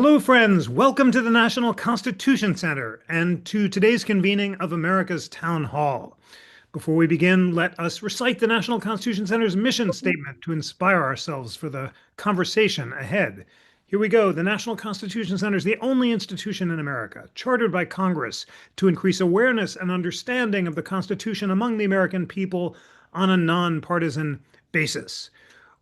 Hello, friends. Welcome to the National Constitution Center and to today's convening of America's Town Hall. Before we begin, let us recite the National Constitution Center's mission statement to inspire ourselves for the conversation ahead. Here we go. The National Constitution Center is the only institution in America chartered by Congress to increase awareness and understanding of the Constitution among the American people on a nonpartisan basis.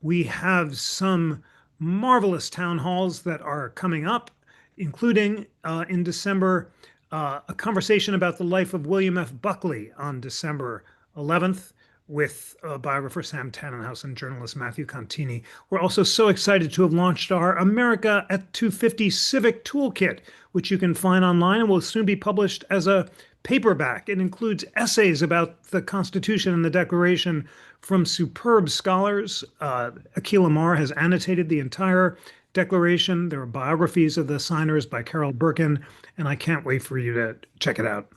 We have some marvelous town halls that are coming up, including in December, a conversation about the life of William F. Buckley on December 11th with biographer Sam Tannenhouse and journalist Matthew Contini. We're also so excited to have launched our America at 250 Civic Toolkit, which you can find online and will soon be published as a paperback. It includes essays about the Constitution and the Declaration from superb scholars. Akil Amar has annotated the entire Declaration. There are biographies of the signers by Carol Birkin, and I can't wait for you to check it out.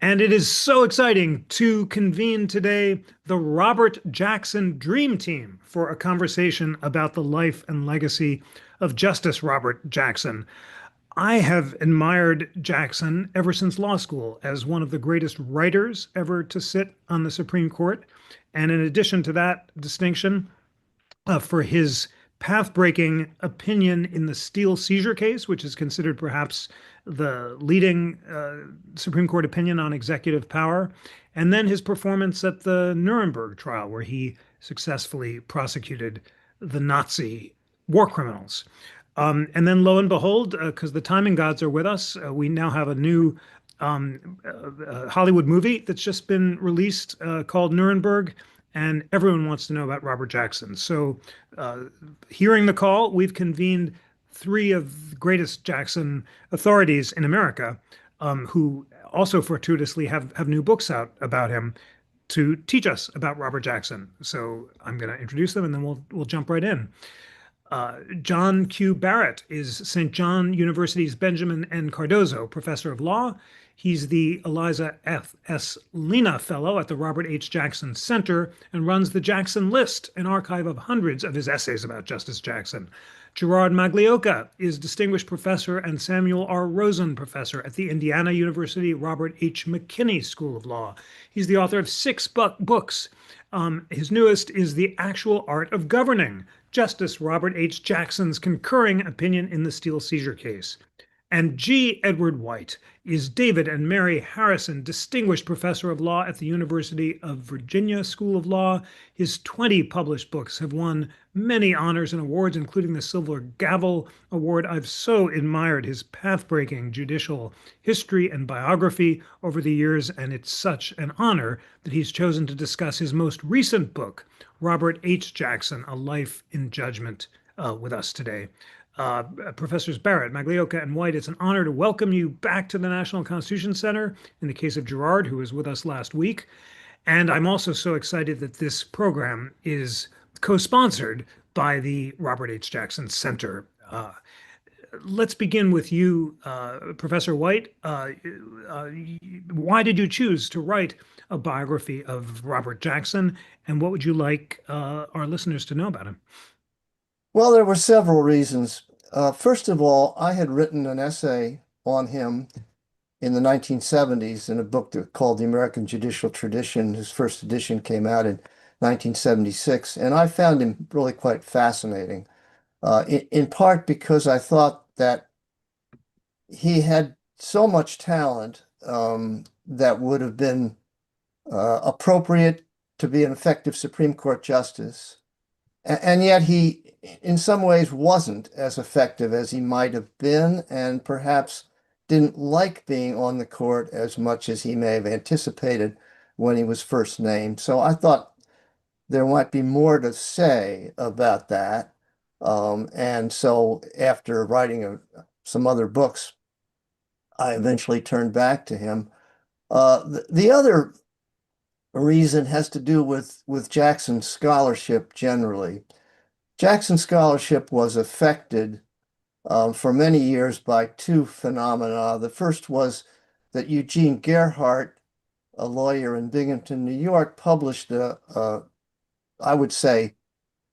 And it is so exciting to convene today the Robert Jackson Dream Team for a conversation about the life and legacy of Justice Robert Jackson. I have admired Jackson ever since law school as one of the greatest writers ever to sit on the Supreme Court. And in addition to that distinction, for his path-breaking opinion in the Steel Seizure Case, which is considered perhaps the leading Supreme Court opinion on executive power, and then his performance at the Nuremberg trial, where he successfully prosecuted the Nazi war criminals. And then lo and behold, because the timing gods are with us, we now have a new Hollywood movie that's just been released called Nuremberg, and everyone wants to know about Robert Jackson. So hearing the call, we've convened three of the greatest Jackson authorities in America, who also fortuitously have new books out about him to teach us about Robert Jackson. So I'm going to introduce them, and then we'll jump right in. John Q. Barrett is St. John University's Benjamin N. Cardozo Professor of Law. He's the Eliza F. S. Lena Fellow at the Robert H. Jackson Center and runs the Jackson List, an archive of hundreds of his essays about Justice Jackson. Gerard Magliocca is Distinguished Professor and Samuel R. Rosen Professor at the Indiana University Robert H. McKinney School of Law. He's the author of six books. His newest is The Actual Art of Governing, Justice Robert H. Jackson's Concurring Opinion in the Steel Seizure Case. And G. Edward White is David and Mary Harrison Distinguished Professor of Law at the University of Virginia School of Law. His 20 published books have won many honors and awards, including the Silver Gavel Award. I've so admired his path-breaking judicial history and biography over the years, and it's such an honor that he's chosen to discuss his most recent book, Robert H. Jackson, A Life in Judgment, with us today. Professors Barrett, Magliocca, and White, it's an honor to welcome you back to the National Constitution Center in the case of Gerard, who was with us last week. And I'm also so excited that this program is co-sponsored by the Robert H. Jackson Center. Let's begin with you, Professor White. Why did you choose to write a biography of Robert Jackson, and what would you like our listeners to know about him? Well, there were several reasons. First of all, I had written an essay on him in the 1970s in a book called The American Judicial Tradition. His first edition came out in 1976, and I found him really quite fascinating, in part because I thought that he had so much talent that would have been appropriate to be an effective Supreme Court justice. And yet he, in some ways, wasn't as effective as he might have been, and perhaps didn't like being on the court as much as he may have anticipated when he was first named. So I thought there might be more to say about that. And so after writing some other books, I eventually turned back to him. The other reason has to do with Jackson's scholarship generally. Jackson's scholarship was affected for many years by two phenomena. The first was that Eugene Gerhardt, a lawyer in Binghamton, New York, published I would say,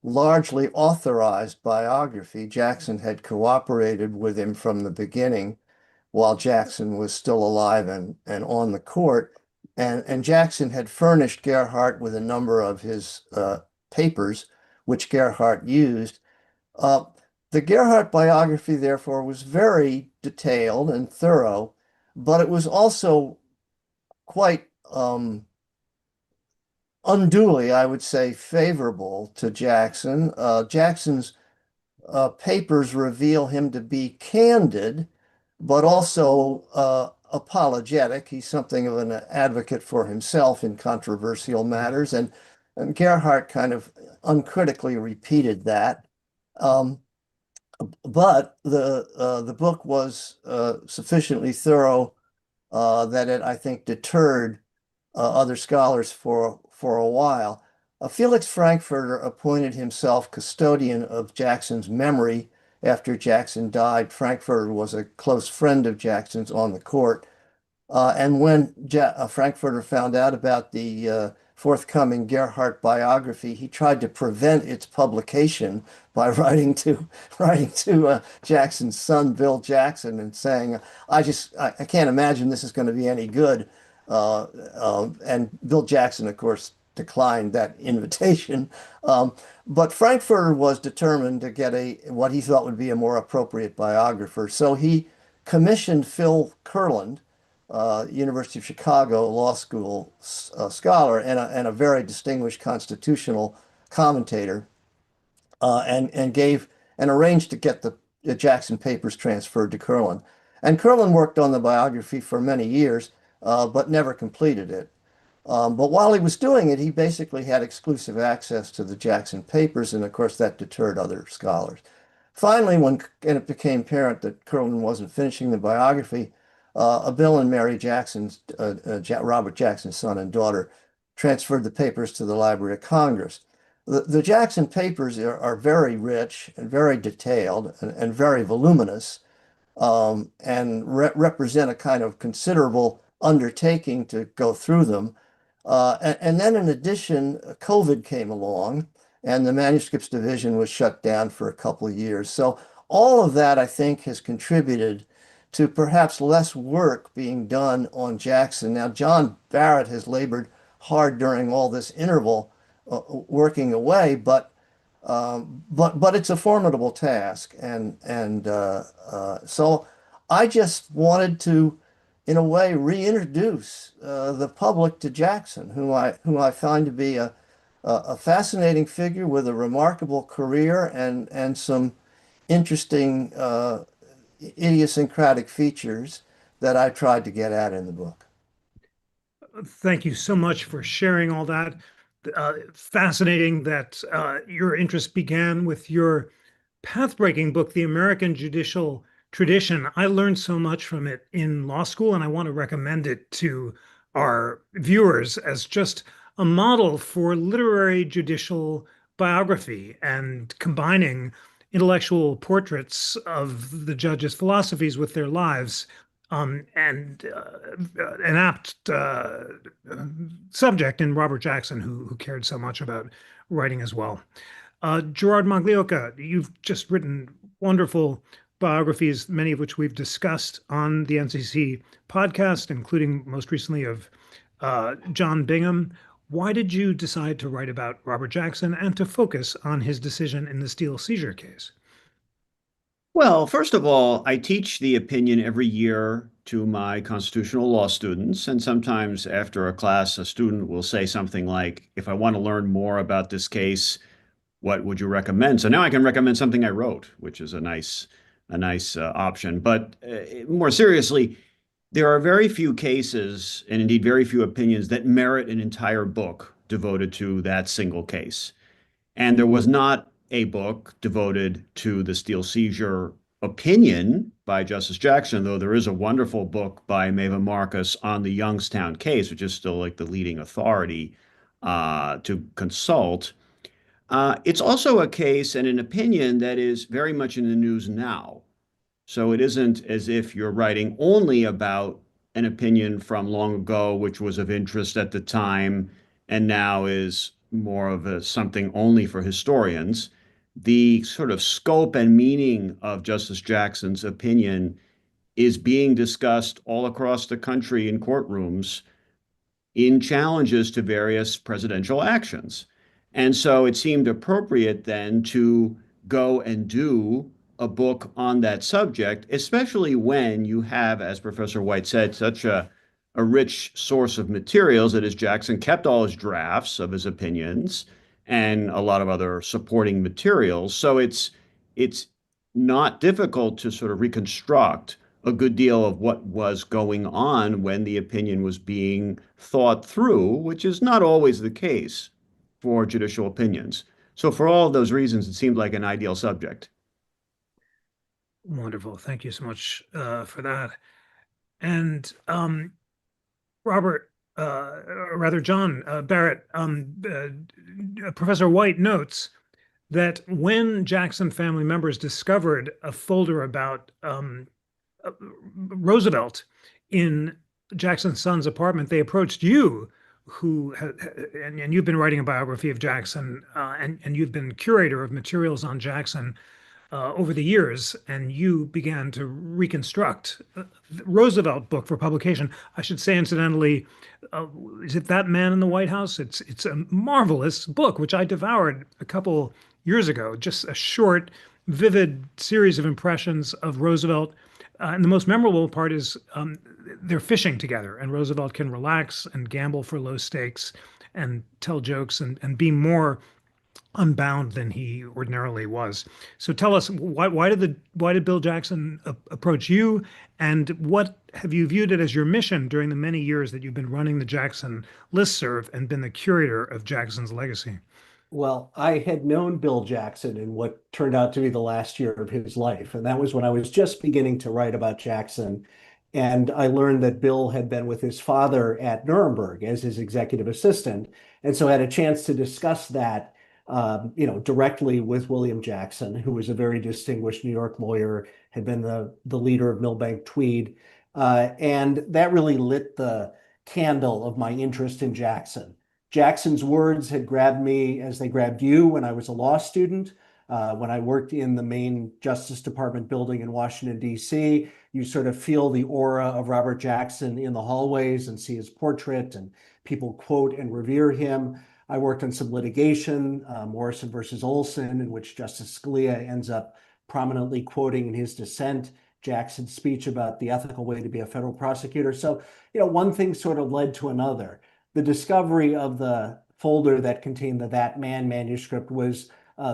largely authorized biography. Jackson had cooperated with him from the beginning while Jackson was still alive and on the court. And Jackson had furnished Gerhardt with a number of his papers, which Gerhardt used. Uh, the Gerhardt biography, therefore, was very detailed and thorough, but it was also quite unduly, I would say, favorable to Jackson. Jackson's papers reveal him to be candid, but also apologetic. He's something of an advocate for himself in controversial matters, and Gerhardt kind of uncritically repeated that. Um, but the book was sufficiently thorough that it, I think, deterred other scholars for a while. Felix Frankfurter appointed himself custodian of Jackson's memory after Jackson died. Frankfurter was a close friend of Jackson's on the court. And when Frankfurter found out about the forthcoming Gerhardt biography, he tried to prevent its publication by writing to Jackson's son, Bill Jackson, and saying, I can't imagine this is going to be any good." And Bill Jackson, of course, declined that invitation. But Frankfurter was determined to get what he thought would be a more appropriate biographer. So he commissioned Phil Kurland, University of Chicago Law School scholar and a very distinguished constitutional commentator, and arranged to get the Jackson papers transferred to Kurland. And Kurland worked on the biography for many years, but never completed it. But while he was doing it, he basically had exclusive access to the Jackson papers, and of course that deterred other scholars. Finally, when it became apparent that Kurland wasn't finishing the biography, Bill and Mary Jackson's, Robert Jackson's son and daughter, transferred the papers to the Library of Congress. The Jackson papers are very rich and very detailed and very voluminous, and represent a kind of considerable undertaking to go through them. And then in addition, COVID came along and the manuscripts division was shut down for a couple of years. So all of that, I think, has contributed to perhaps less work being done on Jackson. Now, John Barrett has labored hard during all this interval, working away, but it's a formidable task, so I just wanted to, in a way, reintroduce the public to Jackson, who I find to be a fascinating figure with a remarkable career and some interesting idiosyncratic features that I tried to get at in the book. Thank you so much for sharing all that. Fascinating that your interest began with your path-breaking book, The American Judicial Tradition. I learned so much from it in law school, and I want to recommend it to our viewers as just a model for literary judicial biography and combining intellectual portraits of the judges' philosophies with their lives. And an apt subject in Robert Jackson, who cared so much about writing as well. Gerard Magliocca, you've just written wonderful biographies, many of which we've discussed on the NCC podcast, including most recently of John Bingham. Why did you decide to write about Robert Jackson and to focus on his decision in the Steel Seizure case? Well, first of all, I teach the opinion every year to my constitutional law students. And sometimes after a class, a student will say something like, if I want to learn more about this case, what would you recommend? So now I can recommend something I wrote, which is a nice option. But more seriously, there are very few cases, and indeed very few opinions, that merit an entire book devoted to that single case. And there was not a book devoted to the Steel Seizure opinion by Justice Jackson, though there is a wonderful book by Maeva Marcus on the Youngstown case, which is still like the leading authority to consult. It's also a case and an opinion that is very much in the news now. So it isn't as if you're writing only about an opinion from long ago, which was of interest at the time and now is more of something only for historians, the sort of scope and meaning of Justice Jackson's opinion is being discussed all across the country in courtrooms in challenges to various presidential actions. And so it seemed appropriate then to go and do a book on that subject, especially when you have, as Professor White said, such a rich source of materials. That is, Jackson kept all his drafts of his opinions and a lot of other supporting materials. So it's not difficult to sort of reconstruct a good deal of what was going on when the opinion was being thought through, which is not always the case for judicial opinions. So for all of those reasons, it seemed like an ideal subject. Wonderful. Thank you so much for that. And Robert, or rather John Barrett, Professor White notes that when Jackson family members discovered a folder about Roosevelt in Jackson's son's apartment, they approached you, and you've been writing a biography of Jackson, and you've been curator of materials on Jackson over the years, and you began to reconstruct the Roosevelt book for publication. I should say, incidentally, is it That Man in the White House? It's a marvelous book, which I devoured a couple years ago. Just a short, vivid series of impressions of Roosevelt. And the most memorable part is they're fishing together, and Roosevelt can relax and gamble for low stakes and tell jokes and be more unbound than he ordinarily was. So tell us, why did Bill Jackson approach you, and what have you viewed it as your mission during the many years that you've been running the Jackson listserv and been the curator of Jackson's legacy? Well, I had known Bill Jackson in what turned out to be the last year of his life, and that was when I was just beginning to write about Jackson. And I learned that Bill had been with his father at Nuremberg as his executive assistant, and so I had a chance to discuss that directly with William Jackson, who was a very distinguished New York lawyer, had been the leader of Milbank Tweed. And that really lit the candle of my interest in Jackson. Jackson's words had grabbed me as they grabbed you when I was a law student. When I worked in the main Justice Department building in Washington, D.C., you sort of feel the aura of Robert Jackson in the hallways and see his portrait, and people quote and revere him. I worked on some litigation, Morrison versus Olson, in which Justice Scalia ends up prominently quoting in his dissent Jackson's speech about the ethical way to be a federal prosecutor. So, one thing sort of led to another. The discovery of the folder that contained the That Man manuscript was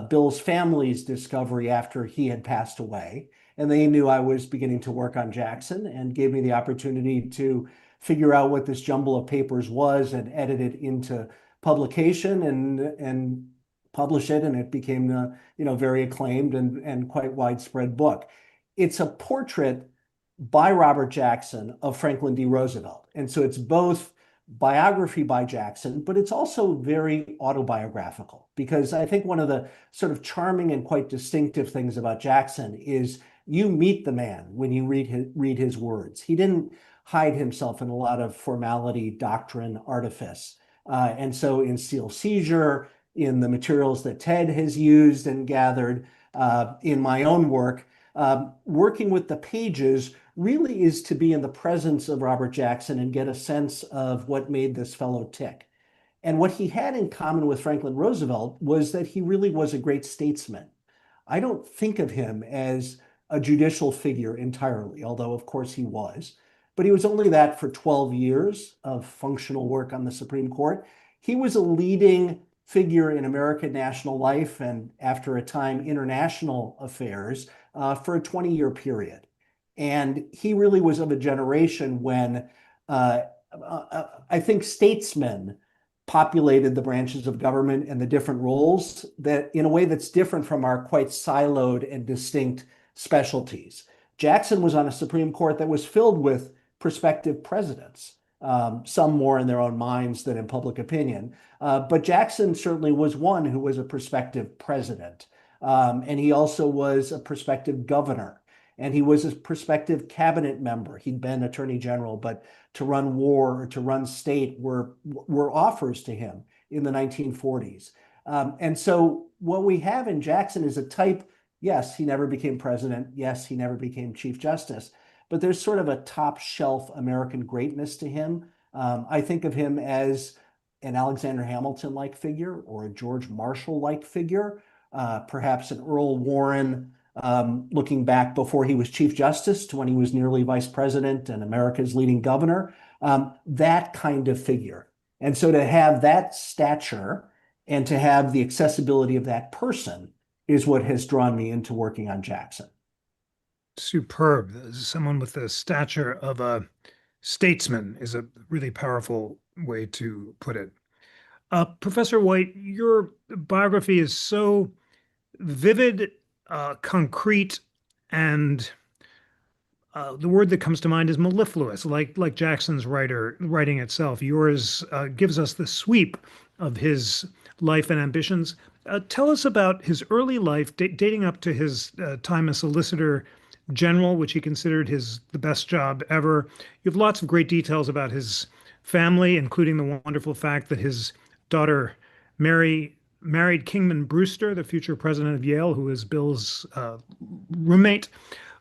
Bill's family's discovery after he had passed away. And they knew I was beginning to work on Jackson and gave me the opportunity to figure out what this jumble of papers was and edit it into publication and publish it. And it became a very acclaimed and quite widespread book. It's a portrait by Robert Jackson of Franklin D. Roosevelt. And so it's both biography by Jackson, but it's also very autobiographical, because I think one of the sort of charming and quite distinctive things about Jackson is you meet the man when you read his words. He didn't hide himself in a lot of formality, doctrine, artifice. And so in Steel Seizure, in the materials that Ted has used and gathered, in my own work, working with the pages really is to be in the presence of Robert Jackson and get a sense of what made this fellow tick. And what he had in common with Franklin Roosevelt was that he really was a great statesman. I don't think of him as a judicial figure entirely, although of course he was, but he was only that for 12 years of functional work on the Supreme Court. He was a leading figure in American national life and, after a time, international affairs for a 20-year period. And he really was of a generation when I think statesmen populated the branches of government and the different roles that in a way that's different from our quite siloed and distinct specialties. Jackson was on a Supreme Court that was filled with prospective presidents, some more in their own minds than in public opinion. But Jackson certainly was one who was a prospective president. And he also was a prospective governor. And he was a prospective cabinet member. He'd been attorney general, but to run war or to run state were offers to him. in the 1940s. And so what we have in Jackson is a type, yes, he never became president. Yes, he never became Chief Justice, but there's sort of a top shelf American greatness to him. I think of him as an Alexander Hamilton-like figure or a George Marshall-like figure, perhaps an Earl Warren, looking back before he was Chief Justice to when he was nearly Vice President and America's leading governor, that kind of figure. And so to have that stature and to have the accessibility of that person is what has drawn me into working on Jackson. Superb. Someone with the stature of a statesman is a really powerful way to put it. Professor White, your biography is so vivid, concrete, and the word that comes to mind is mellifluous, like Jackson's writing itself. Yours gives us the sweep of his life and ambitions. Tell us about his early life, dating up to his time as Solicitor General, which he considered the best job ever. You have lots of great details about his family, including the wonderful fact that his daughter Mary married Kingman Brewster, the future president of Yale, who is Bill's roommate.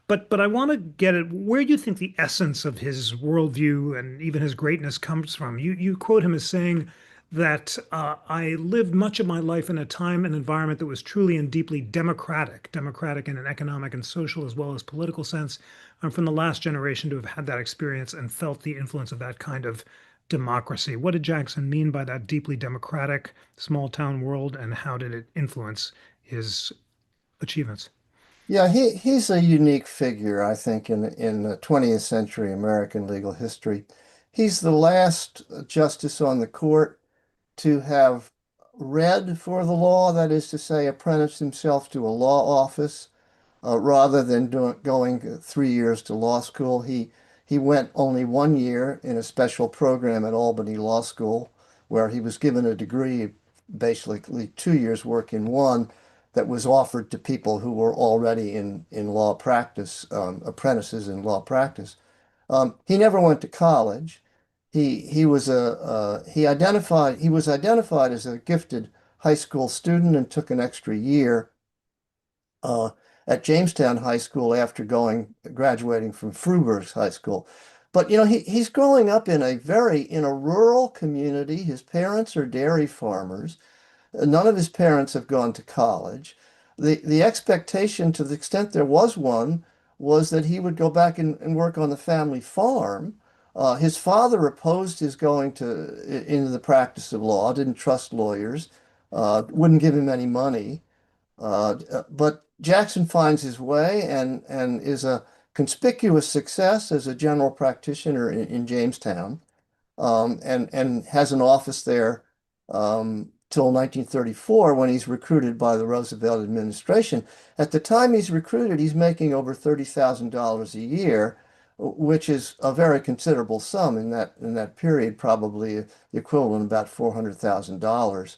But I want to get at where you think the essence of his worldview and even his greatness comes from. You quote him as saying that I lived much of my life in a time and environment that was truly and deeply democratic in an economic and social as well as political sense. I'm from the last generation to have had that experience and felt the influence of that kind of democracy. What did Jackson mean by that deeply democratic small town world, and how did it influence his achievements? Yeah, he's a unique figure, I think, in the 20th century American legal history. He's the last justice on the court to have read for the law, that is to say, apprenticed himself to a law office rather than going 3 years to law school. He went only 1 year in a special program at Albany Law School, where he was given a degree, basically 2 years work in one, that was offered to people who were already in law practice, apprentices in law practice. He never went to college. He was identified as a gifted high school student and took an extra year at Jamestown High School after graduating from Fruberg's High School. But he's growing up in a rural community. His parents are dairy farmers. None of his parents have gone to college. The expectation, to the extent there was one, was that he would go back and work on the family farm. His father opposed his going into the practice of law, didn't trust lawyers, wouldn't give him any money. But Jackson finds his way and is a conspicuous success as a general practitioner in Jamestown, and has an office there till 1934, when he's recruited by the Roosevelt administration. At the time he's recruited, he's making over $30,000 a year, which is a very considerable sum in that period, probably the equivalent of about $400,000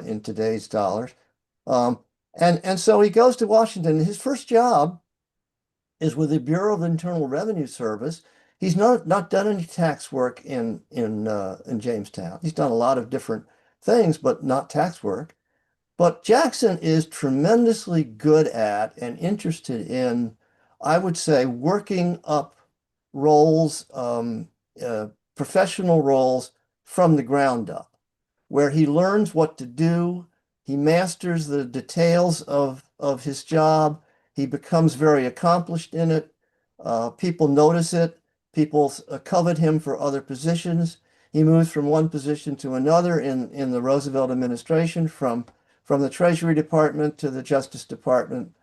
in today's dollars. And so he goes to Washington. His first job is with the Bureau of Internal Revenue Service. He's not done any tax work in Jamestown. He's done a lot of different things, but not tax work. But Jackson is tremendously good at and interested in, I would say, working up roles, professional roles from the ground up, where he learns what to do. He masters the details of his job. He becomes very accomplished in it. People notice it. People covet him for other positions. He moves from one position to another in the Roosevelt administration, from the Treasury Department to the Justice Department,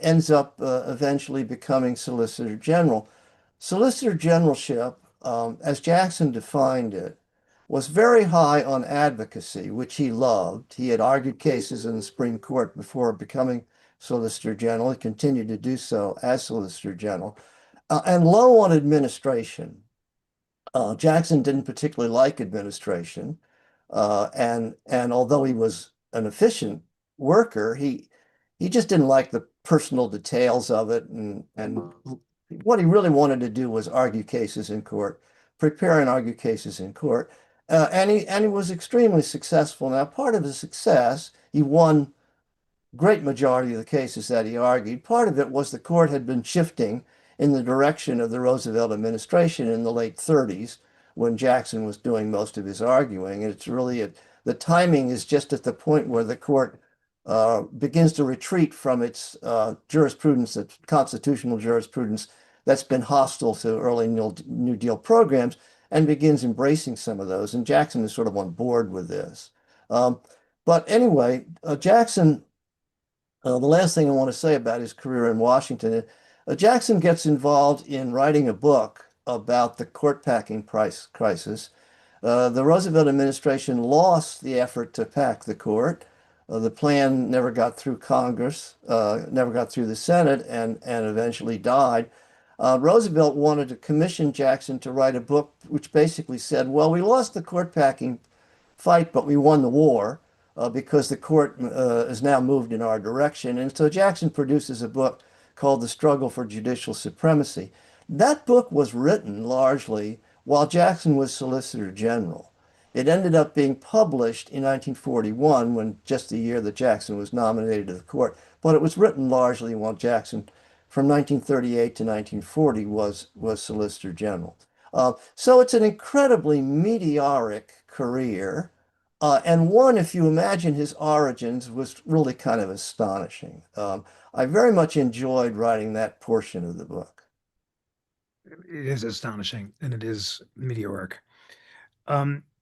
ends up eventually becoming Solicitor General. Solicitor Generalship, as Jackson defined it, was very high on advocacy, which he loved. He had argued cases in the Supreme Court before becoming Solicitor General. He continued to do so as Solicitor General, and low on administration. Jackson didn't particularly like administration, and although he was an efficient worker, he just didn't like the personal details of it, and what he really wanted to do was argue cases in court, prepare and argue cases in court. and he was extremely successful. Now, part of his success, he won great majority of the cases that he argued. Part of it was the court had been shifting in the direction of the Roosevelt administration in the late 30s when Jackson was doing most of his arguing. And it's really the timing is just at the point where the court begins to retreat from its jurisprudence, its constitutional jurisprudence that's been hostile to early New Deal programs, and begins embracing some of those. And Jackson is sort of on board with this. But anyway, Jackson, the last thing I want to say about his career in Washington, Jackson gets involved in writing a book about the court packing crisis. The Roosevelt administration lost the effort to pack the court. The plan never got through Congress, never got through the Senate, and eventually died. Roosevelt wanted to commission Jackson to write a book which basically said, well, we lost the court packing fight, but we won the war because the court is now moved in our direction. And so Jackson produces a book called The Struggle for Judicial Supremacy. That book was written largely while Jackson was Solicitor General. It ended up being published in 1941, when just the year that Jackson was nominated to the court, but it was written largely while Jackson, from 1938 to 1940, was Solicitor General. So it's an incredibly meteoric career, and one, if you imagine his origins, was really kind of astonishing. I very much enjoyed writing that portion of the book. It is astonishing, and it is meteoric.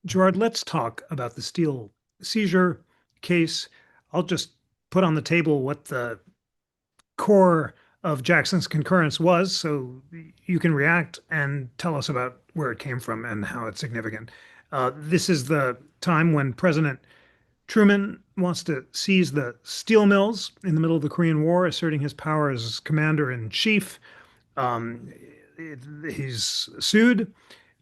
Gerard, let's talk about the Steel Seizure Case. I'll just put on the table what the core of Jackson's concurrence was, so you can react and tell us about where it came from and how it's significant. This is the time when President Truman wants to seize the steel mills in the middle of the Korean War, asserting his power as commander-in-chief. He's sued,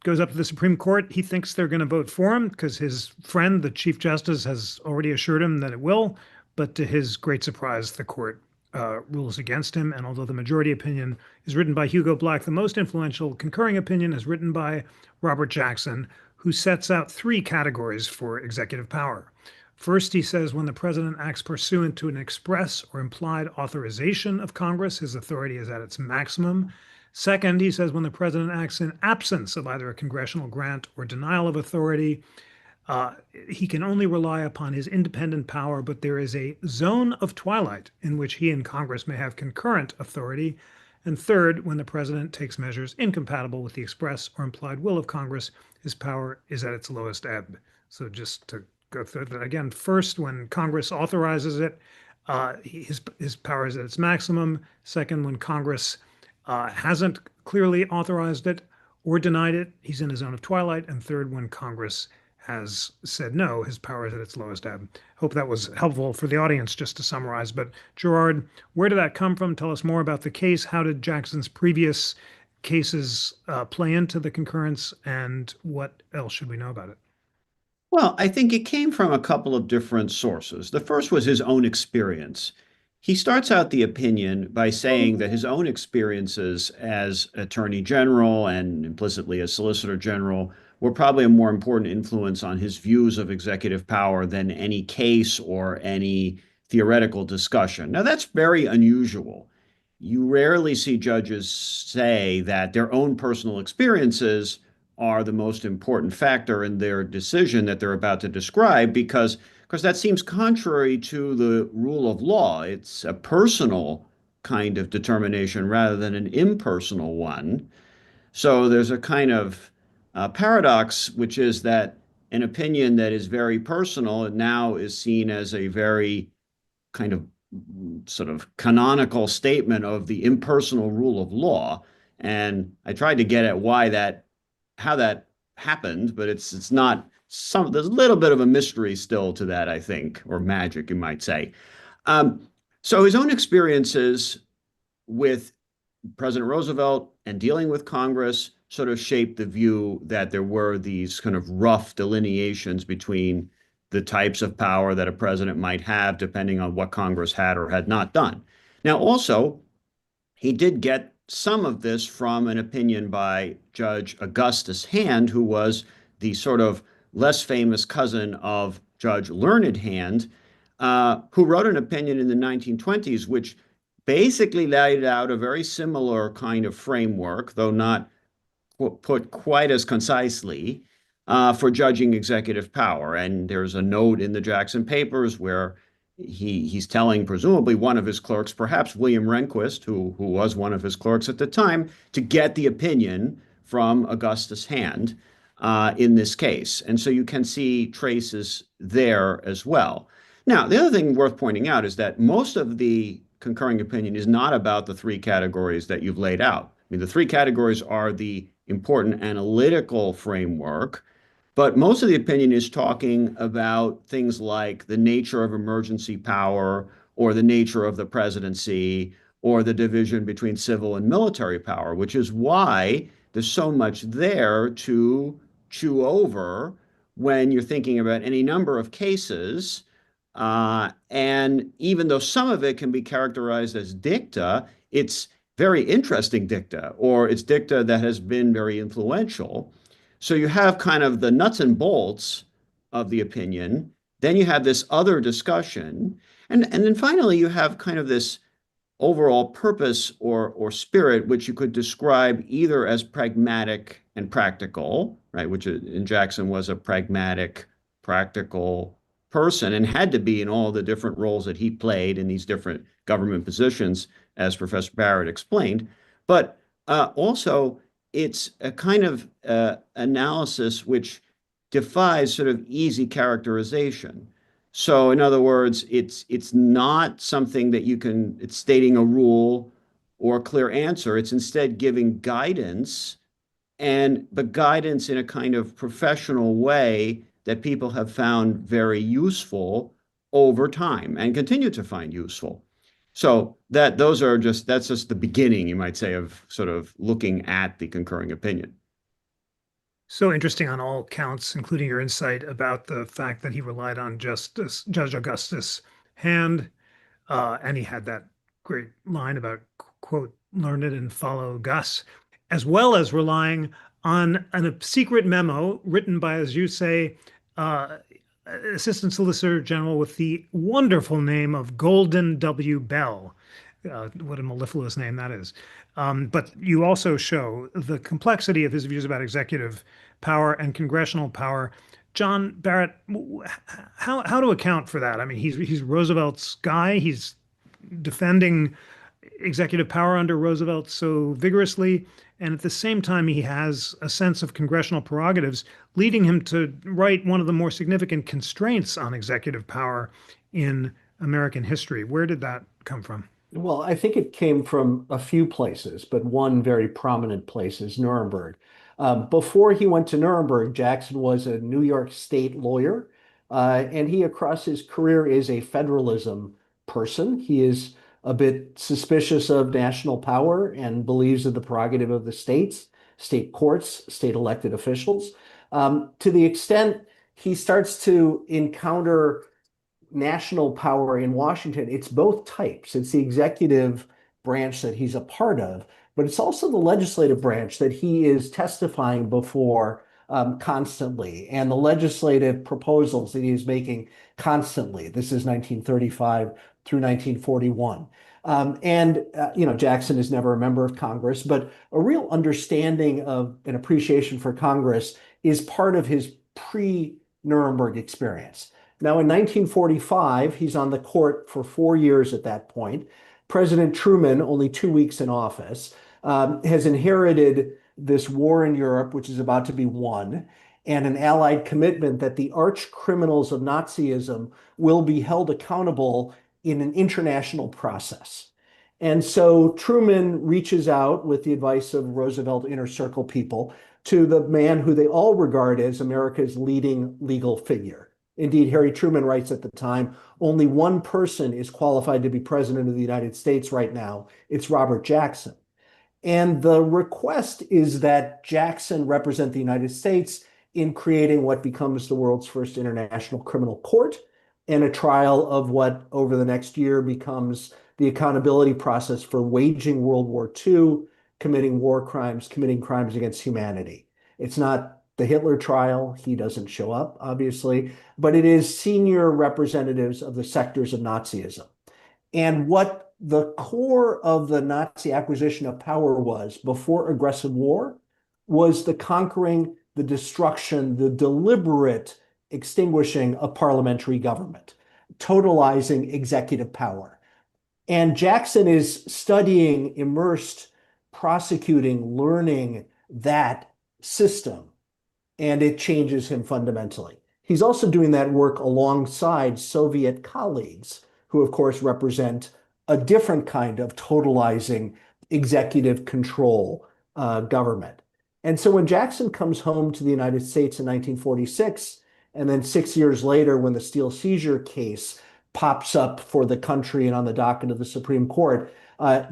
goes up to the Supreme Court. He thinks they're going to vote for him because his friend, the Chief Justice, has already assured him that it will. But to his great surprise, the court rules against him. And although the majority opinion is written by Hugo Black, the most influential concurring opinion is written by Robert Jackson, who sets out three categories for executive power. First, he says when the president acts pursuant to an express or implied authorization of Congress, his authority is at its maximum. Second, he says when the president acts in absence of either a congressional grant or denial of authority, he can only rely upon his independent power, but there is a zone of twilight in which he and Congress may have concurrent authority. And third, when the president takes measures incompatible with the express or implied will of Congress, his power is at its lowest ebb. So just to go through that again, first, when Congress authorizes it, his power is at its maximum. Second, when Congress hasn't clearly authorized it or denied it, he's in a zone of twilight. And third, when Congress has said no, his power is at its lowest ebb. Hope that was helpful for the audience just to summarize. But Gerard, where did that come from? Tell us more about the case. How did Jackson's previous cases play into the concurrence, and what else should we know about it? Well, I think it came from a couple of different sources. The first was his own experience. He starts out the opinion by saying that his own experiences as Attorney General and implicitly as Solicitor General were probably a more important influence on his views of executive power than any case or any theoretical discussion. Now, that's very unusual. You rarely see judges say that their own personal experiences are the most important factor in their decision that they're about to describe, because that seems contrary to the rule of law. It's a personal kind of determination rather than an impersonal one. So there's a kind of paradox, which is that an opinion that is very personal now is seen as a very kind of sort of canonical statement of the impersonal rule of law. And I tried to get at how that happened, but it's not there's a little bit of a mystery still to that, I think, or magic, you might say. So his own experiences with President Roosevelt and dealing with Congress sort of shaped the view that there were these kind of rough delineations between the types of power that a president might have, depending on what Congress had or had not done. Now, also, he did get some of this from an opinion by Judge Augustus Hand, who was the sort of less famous cousin of Judge Learned Hand, who wrote an opinion in the 1920s, which basically laid out a very similar kind of framework, though not put quite as concisely, for judging executive power. And there's a note in the Jackson papers where he's telling presumably one of his clerks, perhaps William Rehnquist, who was one of his clerks at the time, to get the opinion from Augustus Hand in this case. And so you can see traces there as well. Now, the other thing worth pointing out is that most of the concurring opinion is not about the three categories that you've laid out. I mean, the three categories are the important analytical framework, but most of the opinion is talking about things like the nature of emergency power, or the nature of the presidency, or the division between civil and military power, which is why there's so much there to chew over when you're thinking about any number of cases. And even though some of it can be characterized as dicta, it's very interesting dicta, or it's dicta that has been very influential. So you have kind of the nuts and bolts of the opinion. Then you have this other discussion. And then finally, you have kind of this overall purpose or spirit, which you could describe either as pragmatic and practical, right? Which in Jackson was a pragmatic, practical person and had to be in all the different roles that he played in these different government positions, as Professor Barrett explained. But also, it's a kind of analysis which defies sort of easy characterization. So in other words, it's not something that it's stating a rule or a clear answer. It's instead giving guidance, but guidance in a kind of professional way that people have found very useful over time and continue to find useful. So that's just the beginning, you might say, of sort of looking at the concurring opinion. So interesting on all counts, including your insight about the fact that he relied on Judge Augustus Hand, and he had that great line about, quote, learn it and follow Gus, as well as relying on a secret memo written by, as you say, Assistant Solicitor General with the wonderful name of Golden W. Bell. What a mellifluous name that is. But you also show the complexity of his views about executive power and congressional power. John Barrett, how to account for that? I mean, he's Roosevelt's guy. He's defending executive power under Roosevelt so vigorously. And at the same time, he has a sense of congressional prerogatives, leading him to write one of the more significant constraints on executive power in American history. Where did that come from? Well, I think it came from a few places, but one very prominent place is Nuremberg. Before he went to Nuremberg, Jackson was a New York State lawyer, and he, across his career, is a federalism person. He is a bit suspicious of national power and believes in the prerogative of the states, state courts, state elected officials. To the extent he starts to encounter national power in Washington, it's both types. It's the executive branch that he's a part of, but it's also the legislative branch that he is testifying before constantly, and the legislative proposals that he is making constantly. This is 1935 through 1941. Jackson is never a member of Congress, but a real understanding of an appreciation for Congress is part of his pre-Nuremberg experience. Now, in 1945, he's on the court for 4 years at that point. President Truman, only 2 weeks in office, has inherited this war in Europe, which is about to be won, and an allied commitment that the arch criminals of Nazism will be held accountable in an international process. And so Truman reaches out, with the advice of Roosevelt inner circle people, to the man who they all regard as America's leading legal figure. Indeed, Harry Truman writes at the time, only one person is qualified to be president of the United States right now. It's Robert Jackson. And the request is that Jackson represent the United States in creating what becomes the world's first international criminal court, and a trial of what over the next year becomes the accountability process for waging World War II, committing war crimes, committing crimes against humanity. It's not The Hitler trial, he doesn't show up, obviously, but it is senior representatives of the sectors of Nazism. And what the core of the Nazi acquisition of power was before aggressive war was the conquering, the destruction, the deliberate extinguishing of parliamentary government, totalizing executive power. And Jackson is studying, immersed, prosecuting, learning that system, and it changes him fundamentally. He's also doing that work alongside Soviet colleagues, who, of course, represent a different kind of totalizing executive control government. And so when Jackson comes home to the United States in 1946, and then 6 years later, when the Steel Seizure Case pops up for the country and on the docket of the Supreme Court,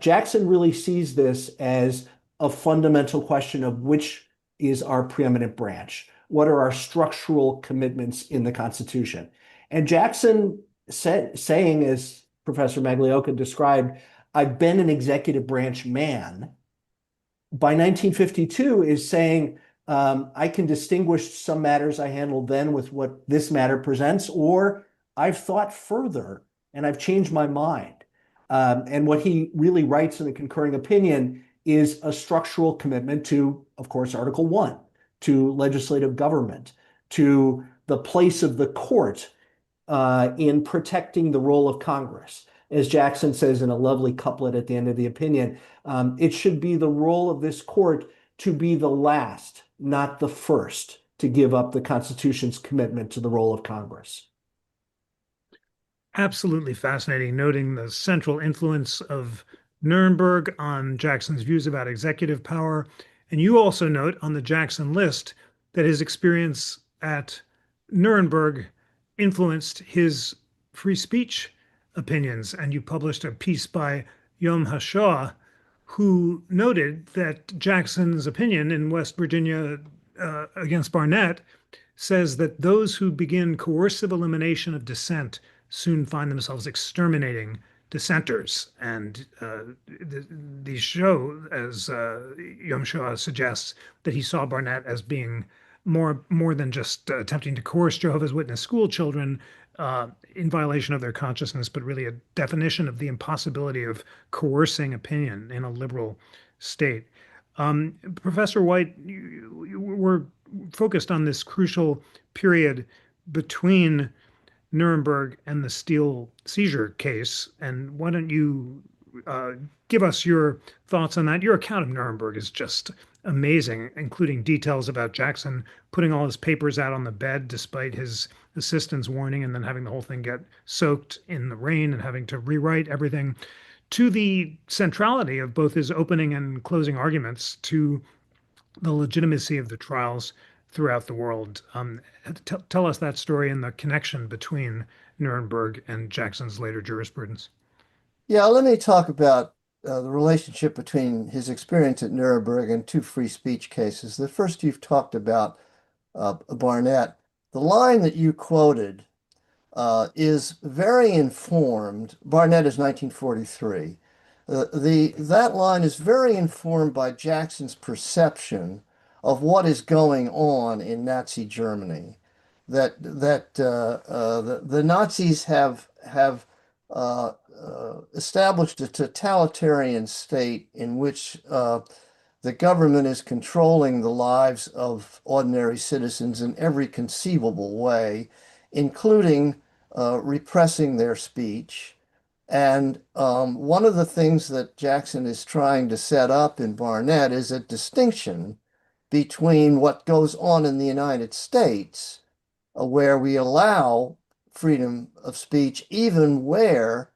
Jackson really sees this as a fundamental question of which is our preeminent branch. What are our structural commitments in the Constitution? And Jackson saying, as Professor Magliocca described, I've been an executive branch man, by 1952 is saying, I can distinguish some matters I handled then with what this matter presents, or I've thought further and I've changed my mind. And what he really writes in the concurring opinion is a structural commitment to, of course, Article 1, to legislative government, to the place of the court in protecting the role of Congress. As Jackson says in a lovely couplet at the end of the opinion, it should be the role of this court to be the last, not the first, to give up the Constitution's commitment to the role of Congress. Absolutely fascinating, noting the central influence of Nuremberg on Jackson's views about executive power. And you also note on the Jackson list that his experience at Nuremberg influenced his free speech opinions. And you published a piece by Yom HaShoah, who noted that Jackson's opinion in West Virginia against Barrett says that those who begin coercive elimination of dissent soon find themselves exterminating dissenters. And these show, as Yom HaShoah suggests, that he saw Barrett as being more than just attempting to coerce Jehovah's Witness school children in violation of their consciousness, but really a definition of the impossibility of coercing opinion in a liberal state. Professor White, we're focused on this crucial period between Nuremberg and the Steel Seizure Case, and why don't you give us your thoughts on that? Your account of Nuremberg is just amazing, including details about Jackson putting all his papers out on the bed despite his assistant's warning, and then having the whole thing get soaked in the rain and having to rewrite everything, to the centrality of both his opening and closing arguments to the legitimacy of the trials throughout the world. Tell us that story and the connection between Nuremberg and Jackson's later jurisprudence. Yeah, let me talk about the relationship between his experience at Nuremberg and two free speech cases. The first you've talked about, Barrett. The line that you quoted is very informed. Barrett is 1943. That line is very informed by Jackson's perception of what is going on in Nazi Germany. That the Nazis have established a totalitarian state in which the government is controlling the lives of ordinary citizens in every conceivable way, including repressing their speech. And one of the things that Jackson is trying to set up in Barrett is a distinction between what goes on in the United States, where we allow freedom of speech, even where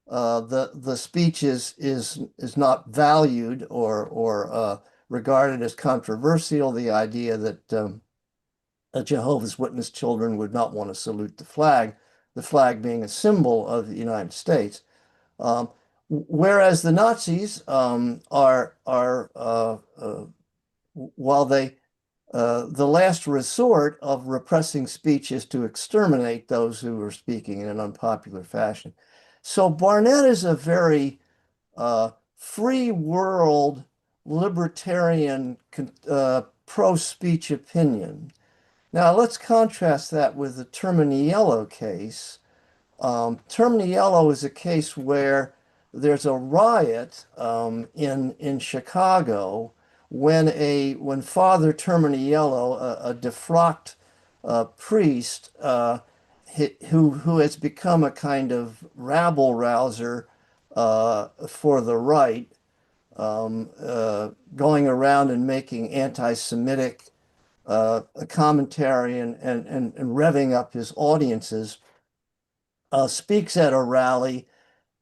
the speech is not valued or regarded as controversial. The idea that Jehovah's Witness children would not want to salute the flag being a symbol of the United States. Whereas the Nazis while the last resort of repressing speech is to exterminate those who are speaking in an unpopular fashion. So Barrett is a very free world, libertarian pro-speech opinion. Now, let's contrast that with the Terminiello case. Terminiello is a case where there's a riot in Chicago when Father Terminiello, a defrocked priest who has become a kind of rabble rouser for the right, going around and making anti-Semitic commentary and revving up his audiences, speaks at a rally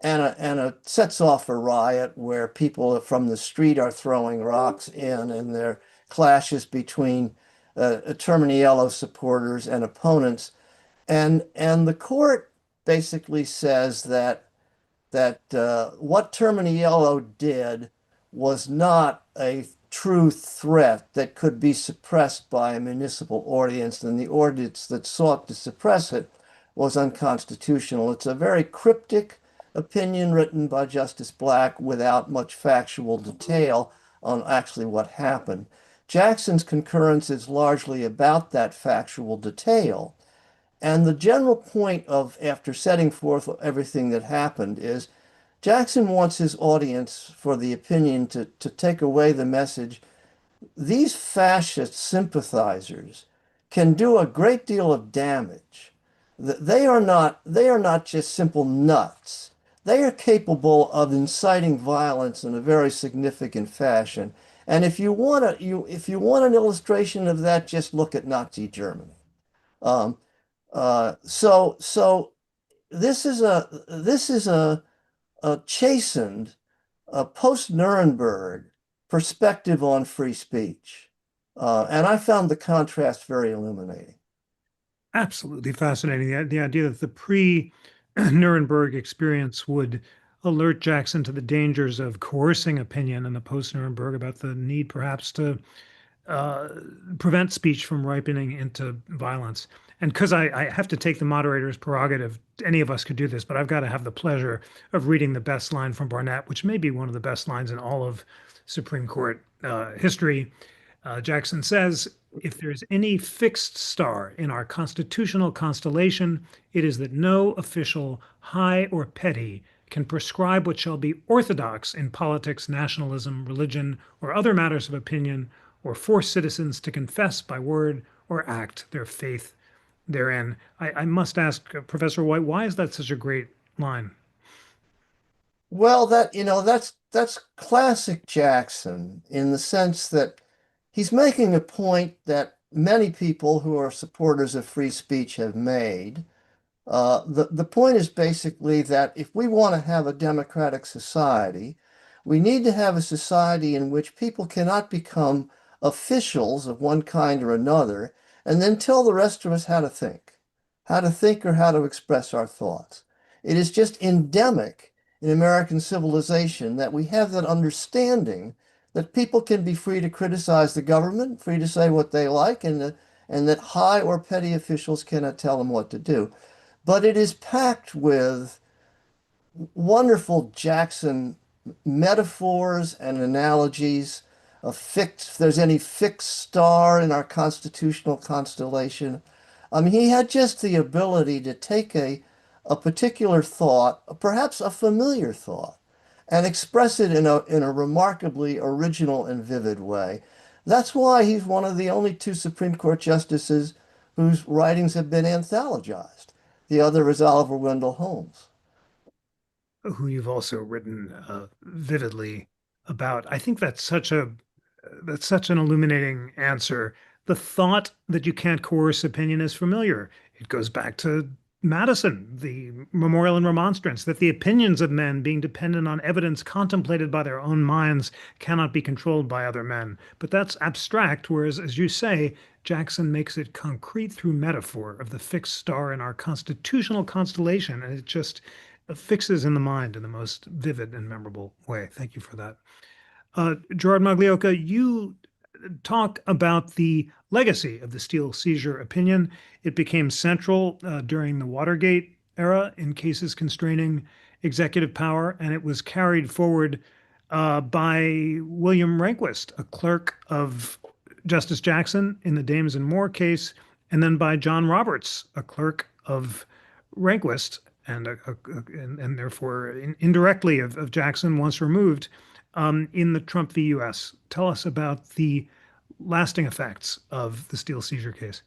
and sets off a riot where people from the street are throwing rocks in, and there are clashes between Terminiello supporters and opponents. And the court basically says that what Terminiello did was not a true threat that could be suppressed by a municipal ordinance, and the ordinance that sought to suppress it was unconstitutional. It's a very cryptic opinion written by Justice Black without much factual detail on actually what happened. Jackson's concurrence is largely about that factual detail. And the general point of, after setting forth everything that happened, is Jackson wants his audience for the opinion to take away the message: these fascist sympathizers can do a great deal of damage. They are not just simple nuts. They are capable of inciting violence in a very significant fashion. And if you want an illustration of that, just look at Nazi Germany. So this is a chastened, post-Nuremberg perspective on free speech. And I found the contrast very illuminating. Absolutely fascinating. The idea that the pre-Nuremberg experience would alert Jackson to the dangers of coercing opinion in the post-Nuremberg, about the need perhaps to prevent speech from ripening into violence. And because I have to take the moderator's prerogative, any of us could do this, but I've got to have the pleasure of reading the best line from Barnett, which may be one of the best lines in all of Supreme Court history. Jackson says, "If there's any fixed star in our constitutional constellation, it is that no official, high or petty, can prescribe what shall be orthodox in politics, nationalism, religion, or other matters of opinion, or force citizens to confess by word or act their faith therein." I must ask, Professor White, why is that such a great line? Well, that's classic Jackson, in the sense that he's making a point that many people who are supporters of free speech have made. The point is basically that if we want to have a democratic society, we need to have a society in which people cannot become officials of one kind or another and then tell the rest of us how to think or how to express our thoughts. It is just endemic in American civilization that we have that understanding that people can be free to criticize the government, free to say what they like, and that high or petty officials cannot tell them what to do. But it is packed with wonderful Jackson metaphors and analogies. If there's any fixed star in our constitutional constellation. I mean, he had just the ability to take a particular thought, perhaps a familiar thought, and express it in a remarkably original and vivid way. That's why he's one of the only two Supreme Court justices whose writings have been anthologized. The other is Oliver Wendell Holmes, Who you've also written vividly about. I think that's such an illuminating answer. The thought that you can't coerce opinion is familiar. It goes back to Madison, the Memorial and Remonstrance, that the opinions of men, being dependent on evidence contemplated by their own minds, cannot be controlled by other men. But that's abstract, whereas, as you say, Jackson makes it concrete through metaphor of the fixed star in our constitutional constellation, and it just fixes in the mind in the most vivid and memorable way. Thank you for that. Gerard Magliocca, you talk about the legacy of the Steel Seizure Opinion. It became central during the Watergate era in cases constraining executive power, and it was carried forward by William Rehnquist, a clerk of Justice Jackson in the Dames and Moore case, and then by John Roberts, a clerk of Rehnquist, and therefore indirectly of Jackson once removed, in the Trump v. U.S. Tell us about the lasting effects of the Steel Seizure case.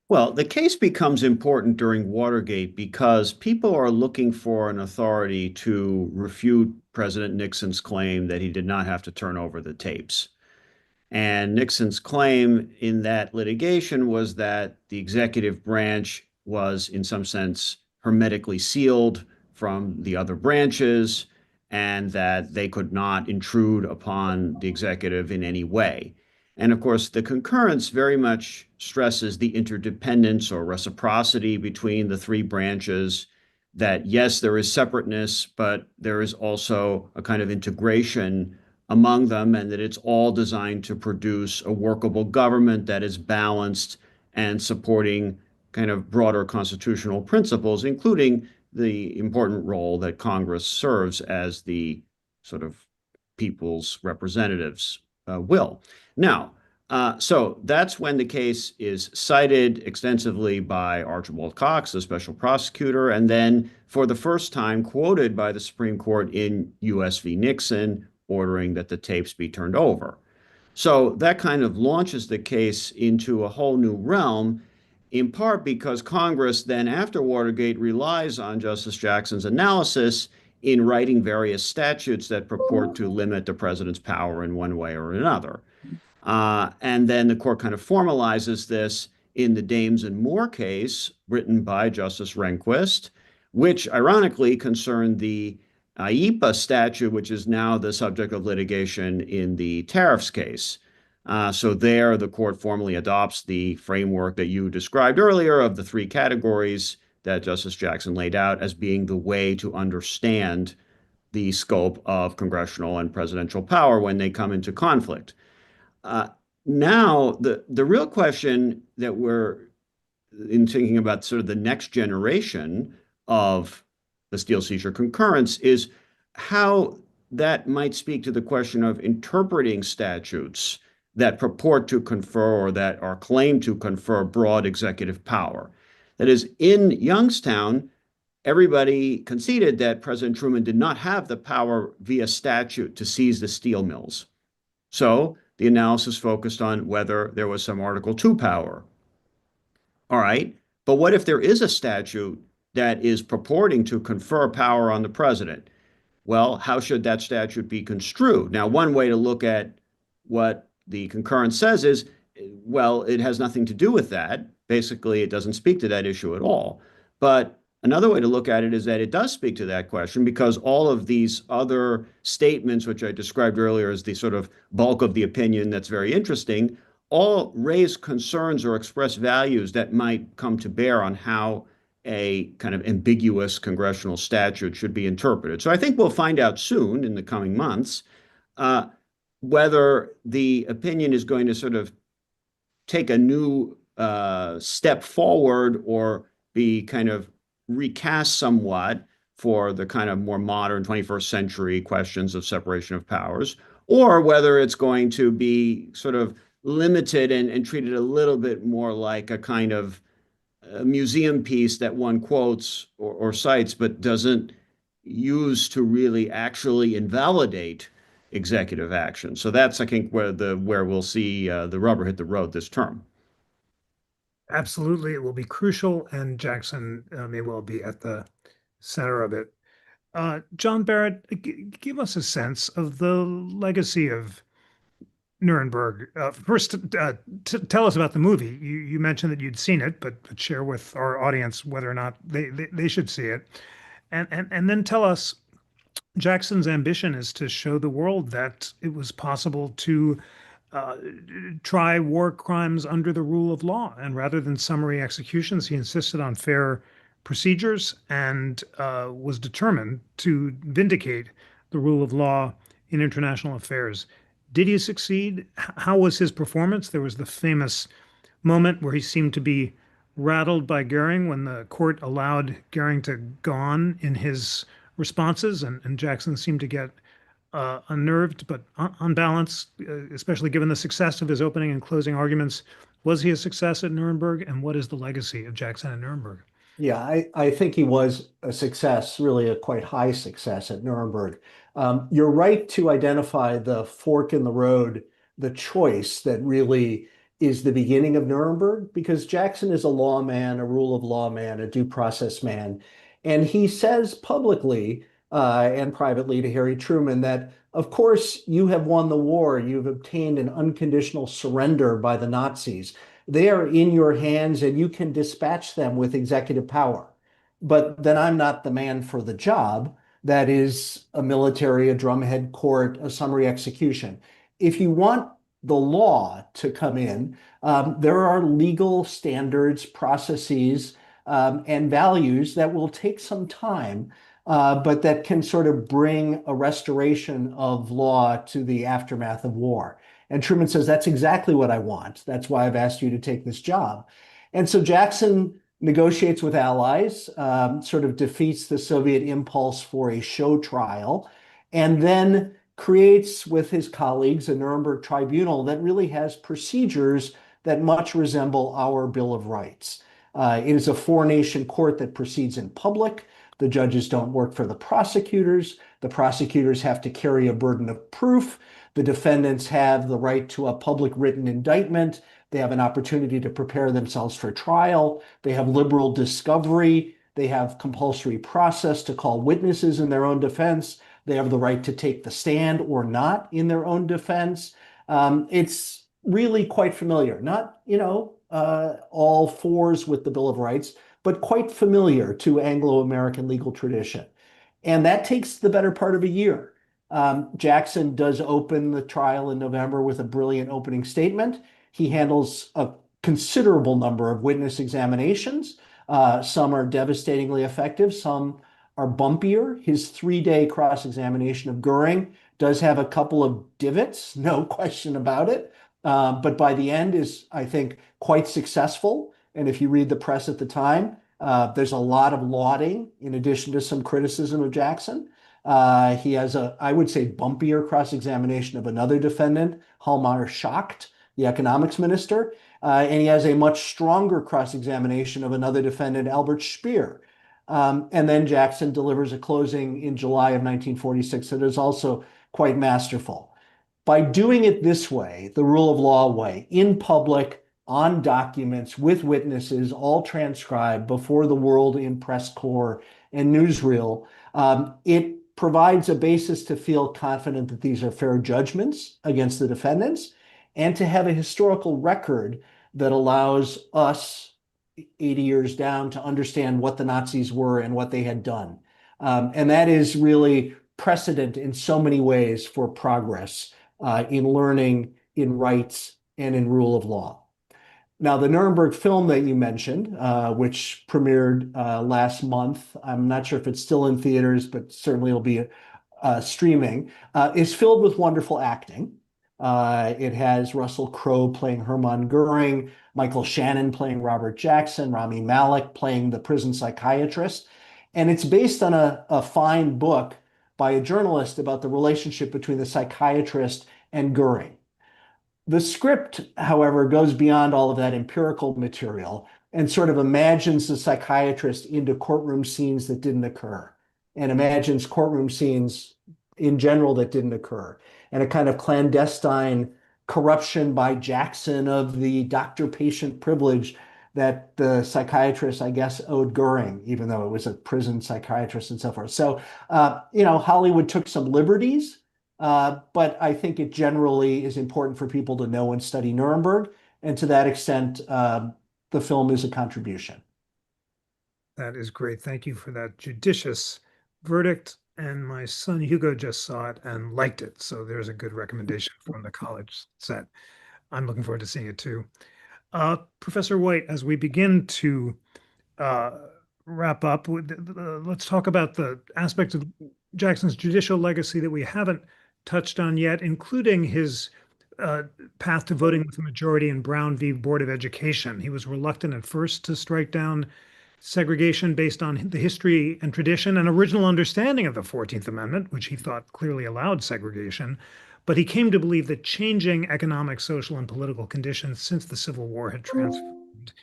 Well, the case becomes important during Watergate because people are looking for an authority to refute President Nixon's claim that he did not have to turn over the tapes. And Nixon's claim in that litigation was that the executive branch was, in some sense, hermetically sealed from the other branches and that they could not intrude upon the executive in any way. And of course, the concurrence very much stresses the interdependence or reciprocity between the three branches, that yes, there is separateness, but there is also a kind of integration among them, and that it's all designed to produce a workable government that is balanced and supporting kind of broader constitutional principles, including the important role that Congress serves as the sort of people's representatives will. Now, so that's when the case is cited extensively by Archibald Cox, the special prosecutor, and then for the first time quoted by the Supreme Court in U.S. v. Nixon, ordering that the tapes be turned over. So that kind of launches the case into a whole new realm, in part because Congress then, after Watergate, relies on Justice Jackson's analysis in writing various statutes that purport to limit the president's power in one way or another. And then the court kind of formalizes this in the Dames and Moore case, written by Justice Rehnquist, which ironically concerned the IEPA statute, which is now the subject of litigation in the tariffs case. So there, the court formally adopts the framework that you described earlier of the three categories that Justice Jackson laid out as being the way to understand the scope of congressional and presidential power when they come into conflict. Now, the real question that we're in thinking about sort of the next generation of the Steel Seizure concurrence is how that might speak to the question of interpreting statutes that purport to confer or that are claimed to confer broad executive power. That is, in Youngstown, everybody conceded that President Truman did not have the power via statute to seize the steel mills. So the analysis focused on whether there was some Article II power. All right, but what if there is a statute that is purporting to confer power on the president? Well, how should that statute be construed? Now, one way to look at what the concurrence says is, well, it has nothing to do with that. Basically, it doesn't speak to that issue at all. But another way to look at it is that it does speak to that question because all of these other statements, which I described earlier as the sort of bulk of the opinion that's very interesting, all raise concerns or express values that might come to bear on how a kind of ambiguous congressional statute should be interpreted. So I think we'll find out soon in the coming months whether the opinion is going to sort of take a new step forward or be kind of recast somewhat for the kind of more modern 21st century questions of separation of powers, or whether it's going to be sort of limited and treated a little bit more like a kind of museum piece that one quotes or cites, but doesn't use to really actually invalidate executive action. So that's, I think, where we'll see the rubber hit the road this term. Absolutely, it will be crucial, and Jackson may well be at the center of it. John Barrett, give us a sense of the legacy of Nuremberg. First, tell us about the movie. You mentioned that you'd seen it, but share with our audience whether or not they should see it. And then tell us, Jackson's ambition is to show the world that it was possible to try war crimes under the rule of law. And rather than summary executions, he insisted on fair procedures and was determined to vindicate the rule of law in international affairs. Did he succeed? How was his performance? There was the famous moment where he seemed to be rattled by Goering when the court allowed Goering to go on in his responses, and Jackson seemed to get unnerved, but on balance, especially given the success of his opening and closing arguments. Was he a success at Nuremberg, and what is the legacy of Jackson at Nuremberg? Yeah, I think he was a success, really a quite high success at Nuremberg. You're right to identify the fork in the road, the choice that really is the beginning of Nuremberg, because Jackson is a lawman, a rule of law man, a due process man. And he says publicly and privately to Harry Truman that, of course, you have won the war. You've obtained an unconditional surrender by the Nazis. They are in your hands and you can dispatch them with executive power. But then I'm not the man for the job. That is a military, a drumhead court, a summary execution. If you want the law to come in, there are legal standards, processes, and values that will take some time, but that can sort of bring a restoration of law to the aftermath of war. And Truman says, that's exactly what I want. That's why I've asked you to take this job. And so Jackson negotiates with allies, sort of defeats the Soviet impulse for a show trial, and then creates with his colleagues a Nuremberg tribunal that really has procedures that much resemble our Bill of Rights. It is a four-nation court that proceeds in public. The judges don't work for the prosecutors. The prosecutors have to carry a burden of proof. The defendants have the right to a public written indictment. They have an opportunity to prepare themselves for trial. They have liberal discovery. They have compulsory process to call witnesses in their own defense. They have the right to take the stand or not in their own defense. It's really quite familiar, not, all fours with the Bill of Rights, but quite familiar to Anglo-American legal tradition. And that takes the better part of a year. Jackson does open the trial in November with a brilliant opening statement. He handles a considerable number of witness examinations. Some are devastatingly effective, some are bumpier. His 3-day cross-examination of Goering does have a couple of divots, no question about it. But by the end is, I think, quite successful. And if you read the press at the time, there's a lot of lauding in addition to some criticism of Jackson. He has I would say, bumpier cross-examination of another defendant, Hjalmar Schacht, the economics minister. And he has a much stronger cross-examination of another defendant, Albert Speer. And then Jackson delivers a closing in July of 1946 that is also quite masterful. By doing it this way, the rule of law way, in public, on documents, with witnesses, all transcribed before the world in press corps and newsreel, it provides a basis to feel confident that these are fair judgments against the defendants and to have a historical record that allows us 80 years down to understand what the Nazis were and what they had done. And that is really precedent in so many ways for progress in learning, in rights, and in rule of law. Now, the Nuremberg film that you mentioned, which premiered last month, I'm not sure if it's still in theaters, but certainly it'll be streaming, is filled with wonderful acting. It has Russell Crowe playing Hermann Goering, Michael Shannon playing Robert Jackson, Rami Malek playing the prison psychiatrist. And it's based on a fine book by a journalist about the relationship between the psychiatrist and Goering. The script, however, goes beyond all of that empirical material and sort of imagines the psychiatrist into courtroom scenes that didn't occur and imagines courtroom scenes in general that didn't occur, and a kind of clandestine corruption by Jackson of the doctor-patient privilege that the psychiatrist, I guess, owed Goering, even though it was a prison psychiatrist and so forth. So, Hollywood took some liberties, but I think it generally is important for people to know and study Nuremberg. And to that extent, the film is a contribution. That is great. Thank you for that judicious verdict. And my son Hugo just saw it and liked it. So there's a good recommendation from the college set. I'm looking forward to seeing it too. Professor White, as we begin to wrap up, let's talk about the aspects of Jackson's judicial legacy that we haven't touched on yet, including his path to voting with a majority in Brown v. Board of Education. He was reluctant at first to strike down segregation based on the history and tradition and original understanding of the 14th Amendment, which he thought clearly allowed segregation. But he came to believe that changing economic, social, and political conditions since the Civil War had transformed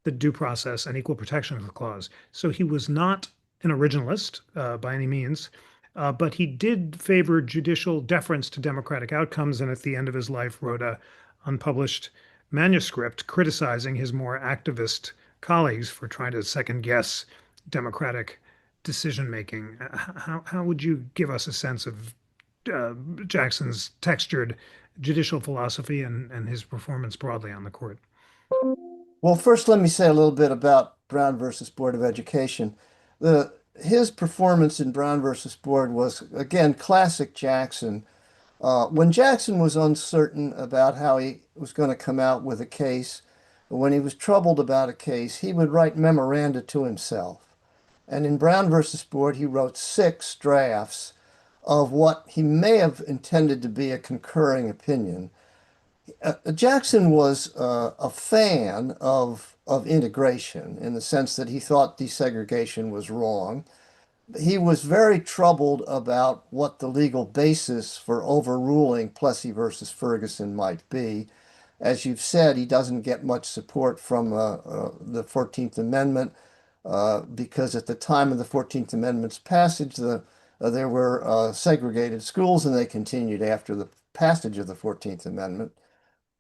the due process and equal protection clause. So he was not an originalist by any means, but he did favor judicial deference to democratic outcomes, and at the end of his life wrote a unpublished manuscript criticizing his more activist colleagues for trying to second guess democratic decision making. How would you give us a sense of Jackson's textured judicial philosophy and his performance broadly on the court? Well, first, let me say a little bit about Brown versus Board of Education. His performance in Brown versus Board was, again, classic Jackson. When Jackson was uncertain about how he was going to come out with a case, when he was troubled about a case, he would write memoranda to himself. And in Brown versus Board, he wrote 6 drafts of what he may have intended to be a concurring opinion. Jackson was a fan of integration in the sense that he thought desegregation was wrong. He was very troubled about what the legal basis for overruling Plessy versus Ferguson might be. As you've said, he doesn't get much support from the 14th Amendment because at the time of the 14th Amendment's passage, there were segregated schools and they continued after the passage of the 14th Amendment.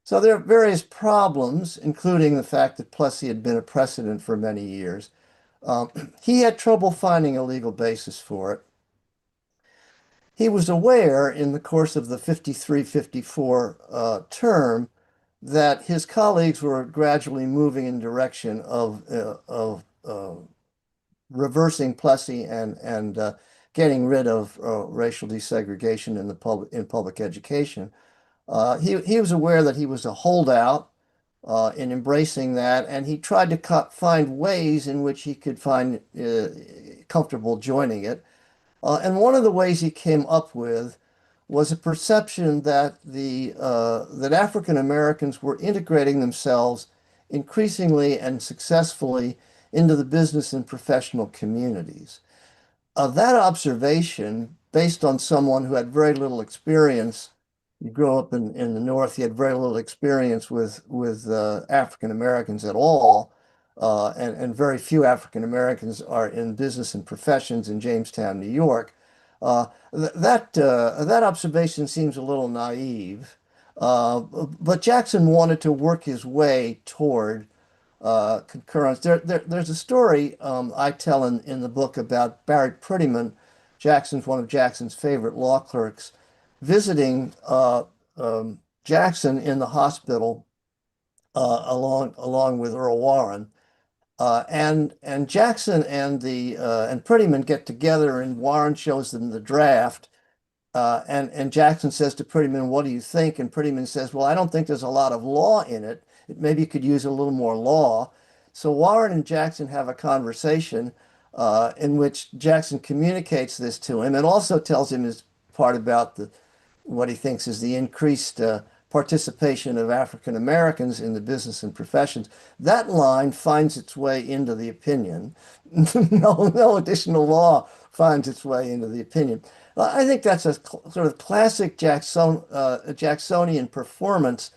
So there are various problems, including the fact that Plessy had been a precedent for many years. He had trouble finding a legal basis for it. He was aware in the course of the 53-54 term that his colleagues were gradually moving in direction of reversing Plessy and getting rid of racial desegregation in public education. He was aware that he was a holdout in embracing that, and he tried to find ways in which he could find comfortable joining it. And one of the ways he came up with was a perception that that African Americans were integrating themselves increasingly and successfully into the business and professional communities. That observation, based on someone who had very little experience, you grew up in the North, he had very little experience with African Americans at all, and very few African Americans are in business and professions in Jamestown, New York. That observation seems a little naive, but Jackson wanted to work his way toward concurrence. There's a story I tell in the book about Barrett Prettyman, one of Jackson's favorite law clerks, visiting Jackson in the hospital along with Earl Warren. And Jackson and Prettyman get together, and Warren shows them the draft. And Jackson says to Prettyman, "What do you think?" And Prettyman says, "Well, I don't think there's a lot of law in it. Maybe you could use a little more law." So Warren and Jackson have a conversation in which Jackson communicates this to him and also tells him his part about what he thinks is the increased participation of African Americans in the business and professions. That line finds its way into the opinion. No additional law finds its way into the opinion. I think that's a sort of classic Jacksonian performance.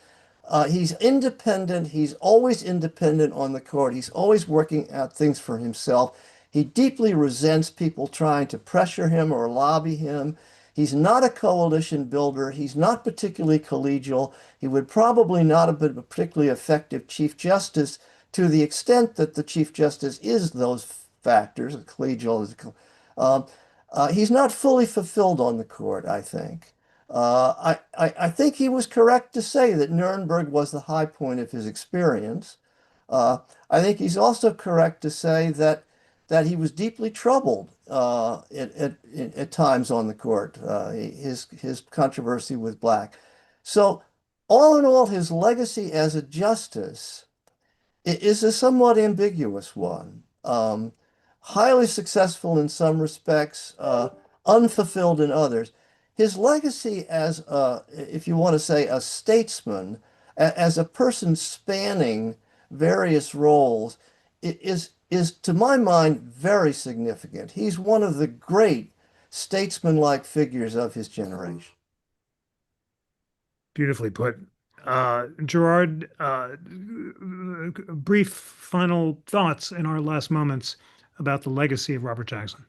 He's independent. He's always independent on the court. He's always working out things for himself. He deeply resents people trying to pressure him or lobby him. He's not a coalition builder. He's not particularly collegial. He would probably not have been a particularly effective Chief Justice to the extent that the Chief Justice is those factors, collegial. He's not fully fulfilled on the court, I think. I think he was correct to say that Nuremberg was the high point of his experience. I think he's also correct to say that he was deeply troubled at times on the court, his controversy with Black. So all in all, his legacy as a justice is a somewhat ambiguous one. Highly successful in some respects, unfulfilled in others. His legacy as, if you want to say, a statesman, as a person spanning various roles, is is, to my mind, very significant. He's one of the great statesman-like figures of his generation. Beautifully put. Gerard, brief final thoughts in our last moments about the legacy of Robert Jackson.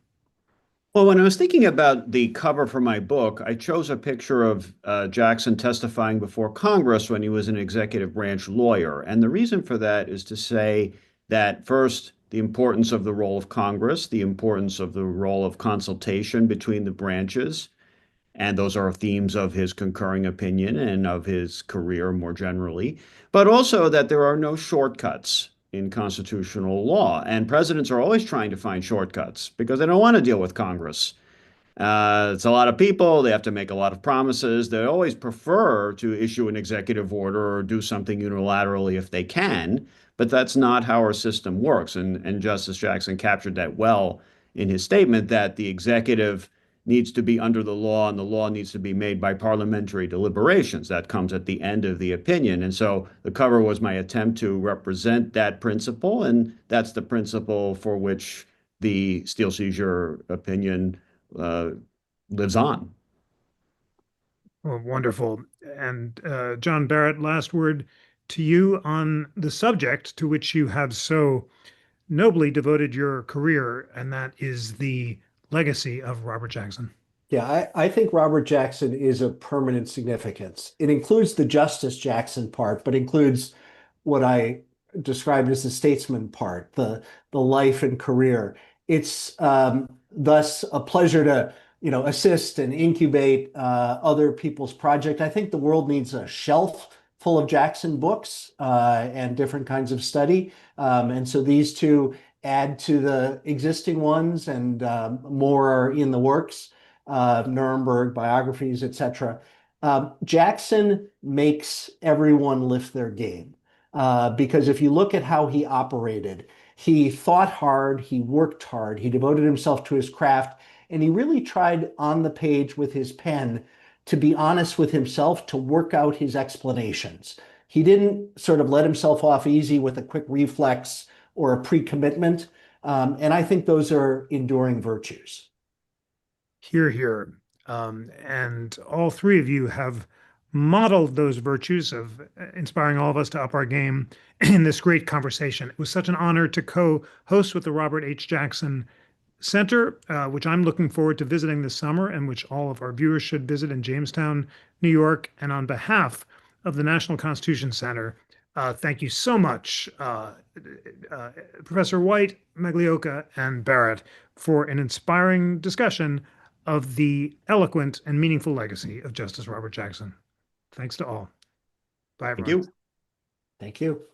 Well, when I was thinking about the cover for my book, I chose a picture of Jackson testifying before Congress when he was an executive branch lawyer. And the reason for that is to say that, first, the importance of the role of Congress, the importance of the role of consultation between the branches, and those are themes of his concurring opinion and of his career more generally, but also that there are no shortcuts in constitutional law. And presidents are always trying to find shortcuts because they don't want to deal with Congress. It's a lot of people. They have to make a lot of promises. They always prefer to issue an executive order or do something unilaterally if they can, but that's not how our system works. And Justice Jackson captured that well in his statement that the executive needs to be under the law and the law needs to be made by parliamentary deliberations. That comes at the end of the opinion. And so the cover was my attempt to represent that principle, and that's the principle for which the Steel Seizure opinion lives on. Well, wonderful. And John Barrett, last word to you on the subject to which you have so nobly devoted your career, and that is the legacy of Robert Jackson. Yeah, I think Robert Jackson is of permanent significance. It includes the Justice Jackson part, but includes what I described as the statesman part, the life and career. It's thus a pleasure to assist and incubate other people's project. I think the world needs a shelf full of Jackson books and different kinds of study, and so these two add to the existing ones, and more are in the works. Nuremberg, biographies, etc. Jackson makes everyone lift their game because if you look at how he operated, he thought hard, he worked hard, he devoted himself to his craft, and he really tried on the page with his pen to be honest with himself, to work out his explanations. He didn't sort of let himself off easy with a quick reflex or a pre-commitment, and I think those are enduring virtues. Hear, hear. And all three of you have modeled those virtues of inspiring all of us to up our game in this great conversation. It was such an honor to co-host with the Robert H. Jackson Center, which I'm looking forward to visiting this summer and which all of our viewers should visit in Jamestown, New York. And on behalf of the National Constitution Center, thank you so much, Professor White, Magliocca, and Barrett, for an inspiring discussion of the eloquent and meaningful legacy of Justice Robert Jackson. Thanks to all. Bye, everyone. Thank you. Thank you.